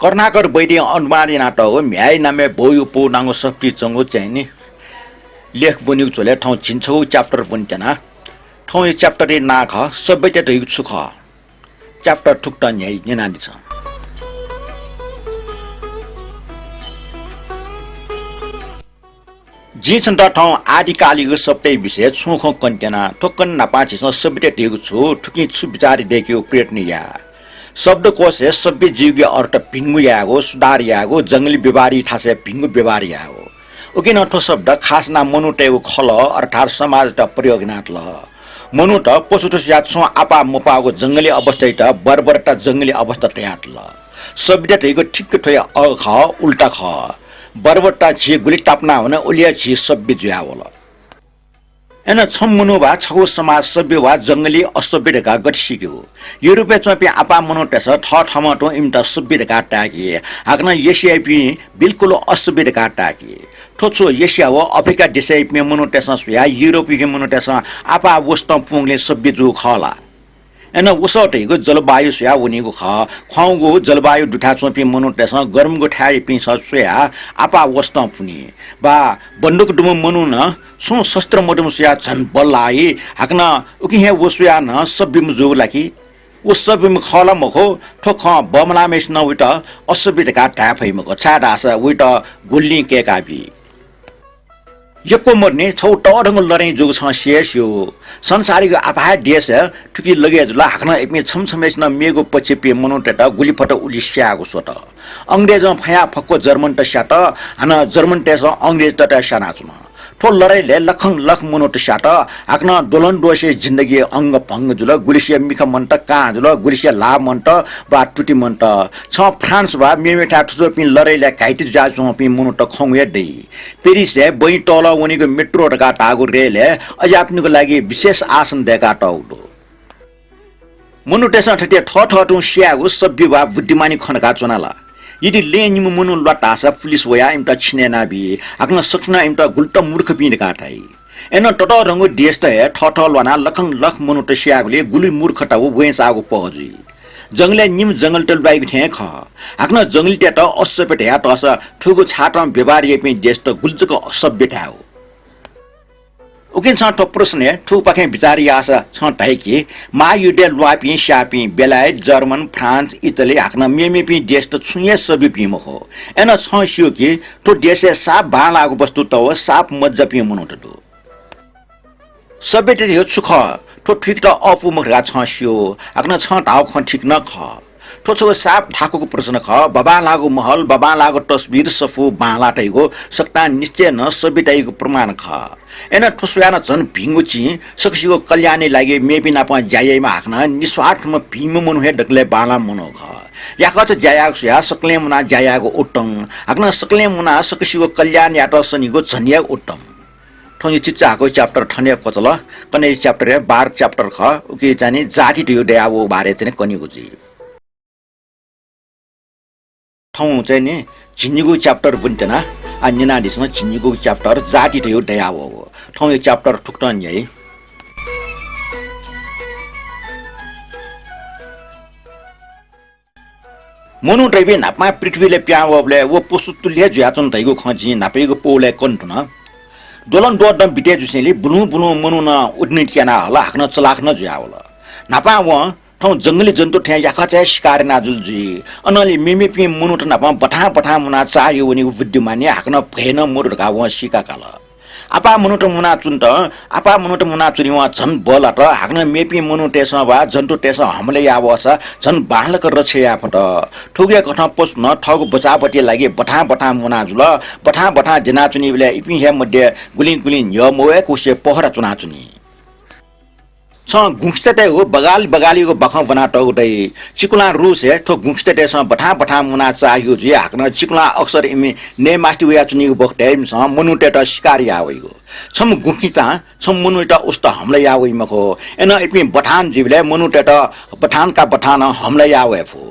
कर्नाकर baddie अनुमानी नाटक हो म्याई नामे बोयु पो नाङ्गो सप्टी चङ्गो चाहिँ नि लेख बनिउ छोले ठाउँ छिन्छौ च्याप्टर पनि तेना ठाउँ यो च्याप्टर ना ख सबै ते ढिक छु ख च्याप्टर ठुक्ट न्याइ नेनानी छ जी छन् त ठाउँ आदिकालीको सबै विषय छुख कन्टेना ठोक्कन नापाछि सबै ते ढिक छु ठुकी छु विचारी देख्यो प्रेटनिया शब्दकोश सभ्य जीवको अर्थ भिङ्गु यागो सुधार यागो जङ्गली व्यवहारी ठासे भिङ्गु व्यवहार यागो उकिन ठो शब्द खास ना मनुटेको खल अर्थात् समाज त प्रयोग नाट ल मनु त पशु याद छ आपा मपाको जङ्गली अवस्था त बरबरटा जङ्गली अवस्था तयात ल सभ्य ठेको ठिक ठोय अ ख उल्टा ख बरबरटा छि गुली टाप्ना हुन उलिया छि सभ्य ज्यावल एन छम्मुनु वा छगो समाज सभ्य वा जङ्गली असभ्य ढका गठिसिक्यो युरोपे चपे आपा मनुटेस ठ ठमटो इम्टा सभ्य ढका टाकी हाक्न एसिया पि बिल्कुल असभ्य ढका टाकी ठोचो एसिया व अफ्रिका देशै पि मनुटेस या युरोपीय मनुटेस आपा वस्त पुङले सभ्य जु खला एन उसटैको जलवायु सुया उनीको खुवाउको जलवायु दुठा चोपी मनुटेस गरमको ठाई पि सुया आपा वस्त पुनी बा बन्दुक डुम मनु न सो शस्त्र मडुम सुया झन बल्लाई हाक्न उकि हे वसुया न सभ्यम जो लाकी वो सभ्यम खला मखो ठोख बमलामेस न उट असभ्य का टाफै मको छाडा छ उट गुल्ली के कापी यको मर्ने छौ टढङ लरै जुग छ शेष्यो संसारीको आफा देश ठुकी लगे जुला हाक्न एकमे छमछमेस न मेगो पछि पे मनुटेटा गुलीफट उलिस्याको सोट अंग्रेज फया फक्को जर्मन त स्याट हन जर्मन टेस अंग्रेज त साना चुन ठो लडाइले लखङ लख मनुट स्याट हाक्न दोलन दोसे जिन्दगी अंग भंग जुल गुलिसिया मिख मन्ट का जुल गुलिसिया ला मन्ट बा टुटी मन्ट छ फ्रान्स बा मेमेठा ठुजो पिन लडाइले काइट जाजो पिन मनुट खङे दे पेरिस बइ टल उनीको मेट्रो ढका टागो रेले अझ आफ्नीको लागि विशेष आसन देका टाउडो मनुटेस ठटे ठठटु स्यागो सभ्य वा बुद्धिमानी खनका चुनाला यदि लेनिम मुनु लटासा पुलिस वया इमटा छिनेना बि आक्न सक्ना इमटा गुल्ट मूर्ख पिन काटाई एन टट रंगो देश त ठठल वना लखङ लख मनुट स्यागले गुली मूर्खटा वो वेस आगो पहजी जंगले निम जंगल टल बाइक थे ख आक्न जंगली टेट असभ्य ह्या टस ठुगो छाटम व्यवहार यपि देश त गुल्चको असभ्य ठाउ उकिन छ त प्रश्न ठु पखे विचार यास छ टाइकी मा युडे लुआपि स्यापि बेलायत जर्मन फ्रान्स इटली हाक्न मेमेपि देश त छुये सबै पिम हो एन छ सियो कि तो देश साप भालाको वस्तु त हो साप मज्जा पि मनुट दो सबै त यो सुख तो ठीक त अफु मखरा छ सियो हाक्न छ ढाउ ख ठीक न ख ठोचो साप ठाकुको प्रश्न ख बाबा लागो महल बाबा लागो तस्बिर सफु बालाटैको सक्ता निश्चय न सबिटाइको प्रमाण ख एन ठोसुयान झन भिङ्गु चि सक्सिको कल्याणले लागि मेपि नाप जायैमा हाक्न निस्वार्थमा भीम मनुहे डकले बाला मनो ख याकच जायाग सुया सकले मुना जायागो उट्टङ हाक्न सकले मुना सक्सिको कल्याण यात सनिको झनिया उट्टङ ठोनि चिच्चाको च्याप्टर ठने कचल कने च्याप्टर 12 च्याप्टर ख उके जानी जाति दियो देयावो बारे चाहिँ कनिगु जी ठाउँ चाहिँ नि झिन्नीको च्याप्टर बुन्टेना आ निनादिसँग झिन्नीको च्याप्टर जाति थियो दयावो ठाउँ यो च्याप्टर ठुक्टन यही मनु ड्राइभे नापमा पृथ्वीले प्यावले वो पशु तुल्य ज्याचन तैगो खजी नापेको पोले कन्टुन दोलन दोडम बिटे जुसेले बुलु बुलु मनु न उड्ने टियाना होला हाक्न चलाख न ज्यावला नापा व ठाउँ जंगली जन्तु ठ्या याका चाहिँ शिकार नाजुलजी अनली मेमेपि मुनुट नापा बठा बठा मुना चाहियो उनीको बुद्धिमानी हाक्न भएन मुरुडका व सिका काल आपा मुनुट मुना चुन्त आपा मुनुट मुना चुनि व झन बलट हाक्न मेपि मुनुटेस वा जन्तु टेस हमले यावस झन बाहलक रछया फट ठुगे कठ पोस्न ठग बचापटी लागि बठा बठा मुना जुल बठा बठा जना चुनि बेला इपि हे मध्ये गुलिन गुलिन य मोए कुसे पहरा चुना चुनि छ गुंस्ते हो बगाल बगालीको बखौ बनाटौटै चिकुला रुस हे ठो गुंस्ते स बठा बठा मुना चाहियो जे हाक्न चिकुला अक्सर इमे ने मास्टी वया चुनिको बखटेम स मनुटे त शिकारी आवैको छम गुखिचा छम मनुटे उस्त हमले आवै मखो एन इपि बठान जीवले मनुटे त बठानका बठान हमले आवै फो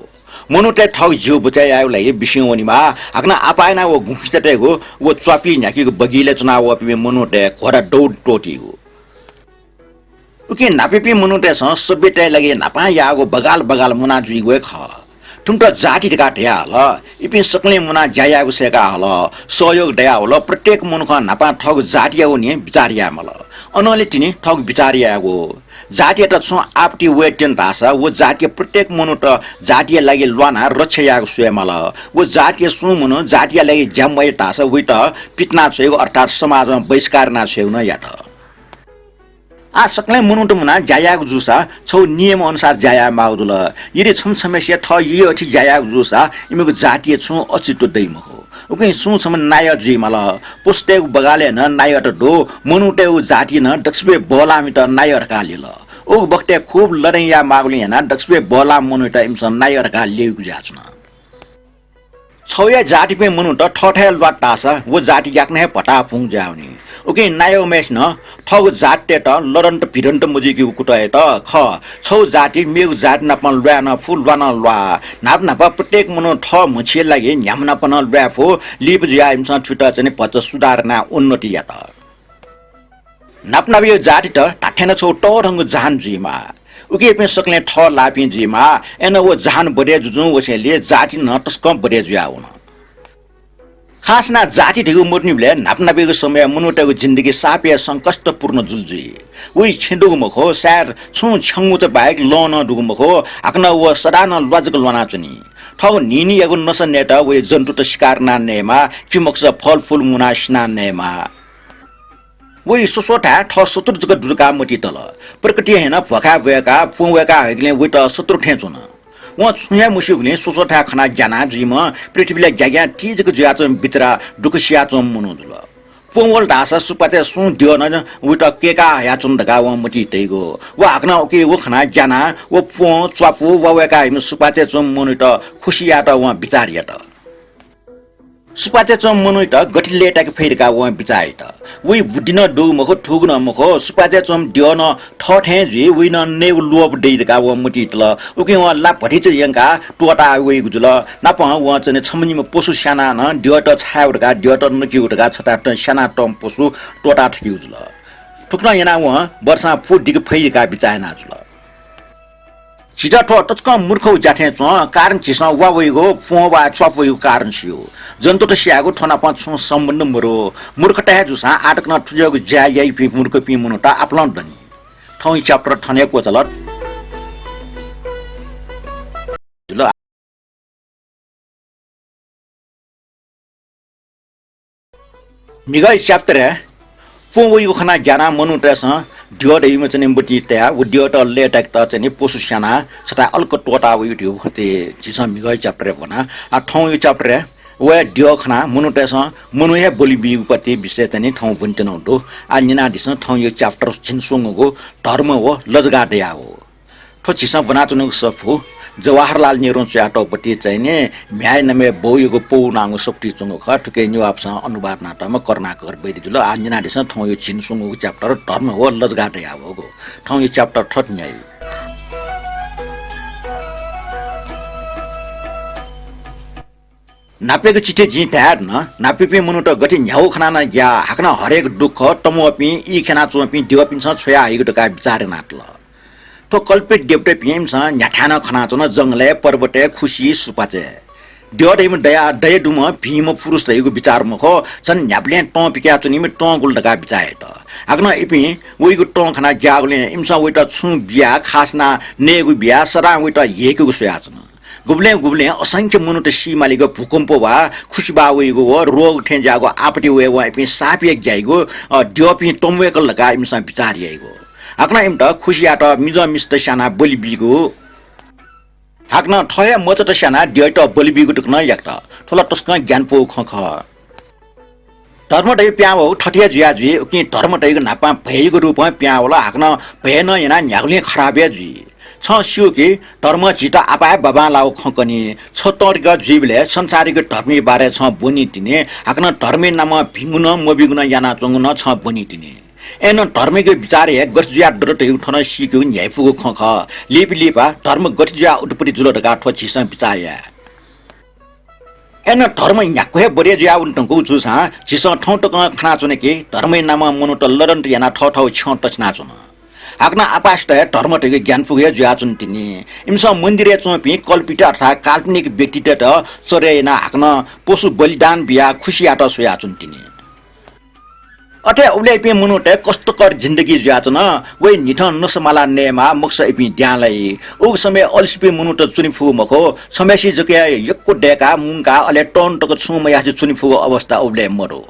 मनुटे ठग जिउ बचाइ आउलाई बिसियोनिमा हाक्न आपायना वो गुंस्ते हो वो च्वाफी न्याकीको बगिले चुनाव अपि मनुटे खोरा दौड टोटीको उके नापेपि मनुटे स सभ्यता लागि नापा यागो बगाल बगाल मुना जुइ गए ख तुमटा जाति का ढया हल इपिन सकले मुना जायागु सेका हल सहयोग ढया हल प्रत्येक मुनख नापा ठग जातिया नि विचारिया मल अनले तिनी ठग विचारियागु जातीय त छु आपटी वेटेन भाषा वो जातीय प्रत्येक मुनु त जातीय लागि लवाना रक्षयागु सुयमल वो जातीय सु मुनु जातीय लागि ज्यामय भाषा उ त पिटना छेगु अर्थात समाजमा बहिष्कार ना छेउ न यात आ सकले मुनुट मुना जायागु जुसा छौ नियम अनुसार जाया माउदुल यदि छम समस्या थ यी अछि जायागु जुसा इमेको जातीय छु अचितो दैम हो उकै सु सम नाय जी मल पुस्ते बगाले न नाय त दो मुनुटे जाति न दक्षबे बोलामी त नाय कालिल ओ बक्ते खूब लडैया मागुली हैन दक्षबे बोला मुनुटा इमस नाय का लेगु जाछन छौया जाति पे मुनु त ठठेल वाटासा वो जाति याक्ने पटा फुङ जाउनी ओके नायो मेस न ठग जाते त लरन्ट भिरन्ट मुजिकी कुटए त ख छौ जाति मेगु जाति नपन ल्वान फुल वान ल्वा नाप नाप प्रत्येक मुनु ठ मछिए लागि न्याम नपन ल्वाफो लिप ज्या इमस छुटा चाहिँ पच सुधारना उन्नति या त नाप नाप यो जाति त टाठेन छौ टरंग जान जीमा उके पे सकले ठ लापि जीमा एन वो जान बडे जुजु वसेले जाति न तस्कम बडे जुया हुन खासना जाति ढिगु मुर्निले नापनाबेको समय मुनुटेको जिन्दगी सापिया संकष्टपूर्ण जुल्जी उइ छिन्दुगु मखो सार छु छंगु त बाइक लोन दुगु मखो आकना व सदान लजक लोना चनी ठौ निनी यगु नस नेटा वे जन्तु त शिकार ना नेमा चिमक्स फलफुल मुना स्ना नेमा वही सुसोटा ठ सतुर जग दुर्गा मटी तल प्रकृति हैन भखा भएका पुवेका हगले वे त सतुर ठेचुन व छुया मुसुगले सुसोटा खना जाना जिम पृथ्वीले ज्याग्या चीजको ज्याचम बितरा दुखसिया चम मुनुदुल पुवल दासा सुपाचे सु दियो न उ त केका याचुन दगा व मटी तैगो व हाकना ओके व खना जाना व पु च्वापु ववेका हिम सुपाचे चम मुनु त खुसिया त व विचारिया त सुपाचे चम मुनु त गठिले टाके फेरका व बिचाइ त वी बुदिन दु मखो ठुगन मखो सुपाचे चम दियो न ठठे जि विन ने लोब देइका व मुटी तल उके व ला भटिच यंका टोटा वे गुजुल नाप व चने छमनिम पशु साना न दियो त छाउडका दियो त नकि उडका छटा त साना टम पशु टोटा ठकि उजुल ठुक्न यना व वर्षा फुट दिक फेरका बिचाइना जुल छिटा ठो तस्क मूर्खौ जाथे च कारण छिस वावैगो फोवा चफैगो कारण छियो जन्तु त स्यागो ठना पाँच सम्बन्ध मरो मूर्खटा जुसा आटकन ठुजगो जाय पि मूर्ख पि मुनटा अपलन दनी ठौ च्याप्टर ठनेको चल जुल मिगै च्याप्टर फोवैगो खना ज्ञाना मनुटस दियो दैम चाहिँ बुटी त्या उ दियो त लेटक त चाहिँ पशु साना छटा अल्क टोटा उ युट्युब खते जिस मिगै च्याप्टर बना आ ठौ यो च्याप्टर वे दियो खना मनुटस मनुया बोलिबी उपति विषय चाहिँ ठौ बुन्टेन दो आ निना दिस ठौ यो च्याप्टर छिनसुङको धर्म हो लजगा दया हो ठो जिस बनाचुनु सफु जवाहरलाल नेहरू च्याटोपट्टि चाहिँ नि म्याय नमे बोयको पौनाङ शक्ति चंगो ख ठुके न्यु आपसा अनुवाद नाटकमा कर्णाकर बैरि जुल आन्जना दिस ठौ यो छिनसुङको च्याप्टर धर्म हो लजगाटे आवको ठौ यो च्याप्टर ठट न्याय नापेको चिठे जी ट्याड न नापेपे मुनुट गति न्याउ खना न या हाकना हरेक दुख तमोपि ई खेना चोपि दिवपिन छ छोया आइगो का विचार नाटल तो कल्पित देवटे पिएम स न्याठाना खना चन जंगले पर्वते खुशी सुपाचे दियोडेम दया दय दुम भीम पुरुष तैगो विचार मखो सन न्याप्ले ट पिक्या चनि मे ट गुल दगा बिचाए त आग्न इपि उइगो ट खना ग्यागले इमसा उइटा छु बिया खासना नेगु बिया सरा उइटा हेकेगु सुयाचन गुब्ले गुब्ले असंख्य मुनुट सीमालिगो भूकम्प वा खुशबा उइगो रोग ठेन्जागो आपटी वे वा इपि सापिय ग्याइगो दियोपि टमवेकल लगा इमसा विचारिएको हाक्न इमटा खुशियाट मिज मिस्त साना बोलिबिगो हाक्न ठय मचट साना दियट बोलिबिगो टुक्न याक्ट ठोला टस्क ज्ञानपो खख धर्मटै प्याव ठटिया जिया जि कि धर्मटैको नापा भएको रूपमा प्यावला हाक्न भएन याना न्यागले खराबे जि छ सिउ कि धर्म जिता आपाए बाबा लाउ खकनी छ तर्क जीवले संसारिक धर्मी बारे छ बुनि तिने हाक्न धर्मी नाम भिंगुन मबिगुन याना चंगुन छ बुनि तिने एन धर्मको विचार हे गठजिया डरट उठन सिक्यो न्यायफुको खख लिपि लिपा धर्म गठजिया उठपटी जुलटका ठोचिस विचाया एन धर्म न्याको हे बरे जिया उठनको जुसा जिस ठौ टक खना चुने कि धर्म नाम मनुट लरन्ट याना ठौ ठौ छ टचना चुन हाक्न आपास्ट धर्मटेको ज्ञान पुगे जुयाचुन तिनी इमसा मन्दिरे चोपी कल्पित अर्थात् काल्पनिक व्यक्तित्व चरेना हाक्न पशु बलिदान बिया खुसियाट सोयाचुन तिनी अथे उले पे मुनुटे कष्टकर जिन्दगी ज्याचन वे निठन नसमाला नेमा मक्स इपि द्यालाई उ समय अल्सपे मुनुट चुनिफु मखो समेसी जके यक्को डेका मुंगा अले टन्टको छुमया चुनिफु अवस्था उले मरो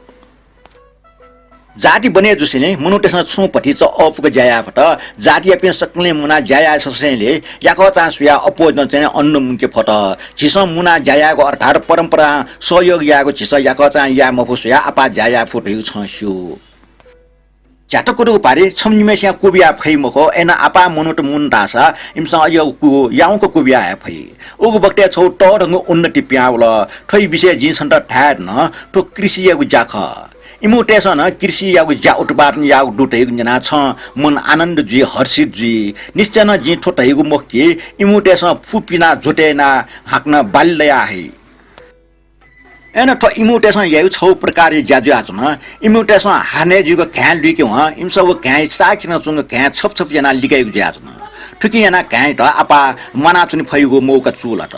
जाति बने जुसिने मुनुटेसँग छुपटी च अफुक ज्यायाफट जाति apie सक्ने मुना ज्याया ससेले याको चान्सुया अपोजन चाहिँ अन्न मुके फट छिस मुना ज्यायाको अर्थात् परम्परा सहयोग याको छिस याको चाहिँ या मफुसया आपा ज्याया फुटेउ छस्यो जातकुरु पारे छम्निमेसिया कुबिया फैमखो एना आपा मुनुट मुन दासा इमसा यो कु याउको कुबिया फै उगु बक्ते छौ टरंग उन्नति प्याउल थै विषय जिसन्त ठाड न तो कृषि यागु जाख इमुटेसन कृषि यागु जा उत्पादन यागु दुटै जना छ मन आनन्द जी हर्षित जी निश्चय न जी ठोटैगु मक्के इमुटेसन फुपिना झुटेना हाक्न बाल्लया है एन तो इमुटेसन यागु छौ प्रकार ज्याजु आछन इमुटेसन हाने जुगु ख्याल लिके व इमसब ख्याल साकिन चुंग ख्याल छप छप जना लिगैगु ज्याजन ठुकी जना ख्याल त आपा मना चुनि फैगु मौका चुलट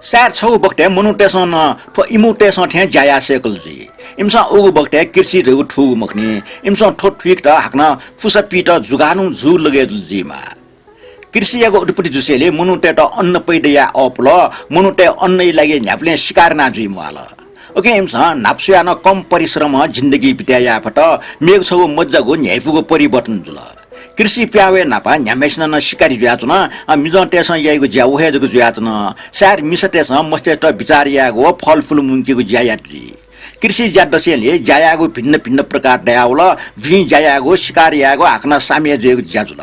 सार छौ बक्ते मनुटेसन तो इमुटेसन थे जाया सेकल जी इमसा उगु बक्ते कृषि रगु ठु मखनी इमसा ठोट ठिक त हाक्न फुसा पिट जुगानु जु लगे जीमा कृषि यागु उटपटी जुसेले मनुटे त अन्न पैदया अपल मनुटे अन्नै लागि न्याप्ले शिकार ना जुइ मवाल ओके इमसा नाप्सुया न कम परिश्रम जिन्दगी बिताया फट मेग छौ मज्जागु न्याइफुगु परिवर्तन जुल कृषि प्यावे नापा न्यामेसन न शिकारी जुयाचन मिजन्टेसन याइगु ज्याउ हेजगु जुयाचन सार मिसटेसन मस्तेस्ट विचारियागु फलफुल मुंकीगु ज्यायात्री कृषि ज्यादसेले ज्यायागु भिन्न भिन्न प्रकार दयाउल भि ज्यायागु शिकारियागु हाक्न साम्य जुयगु ज्याजुल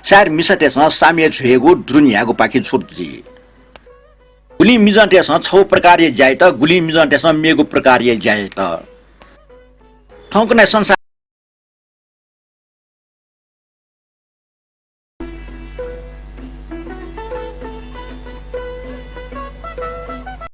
सार मिसटेसन साम्य जुयगु द्रुनियागु पाखि छुटजी गुली मिजन्टेसन छौ प्रकार ज्याइत गुली मिजन्टेसन मेगु प्रकार ज्याइत ठौकने संसार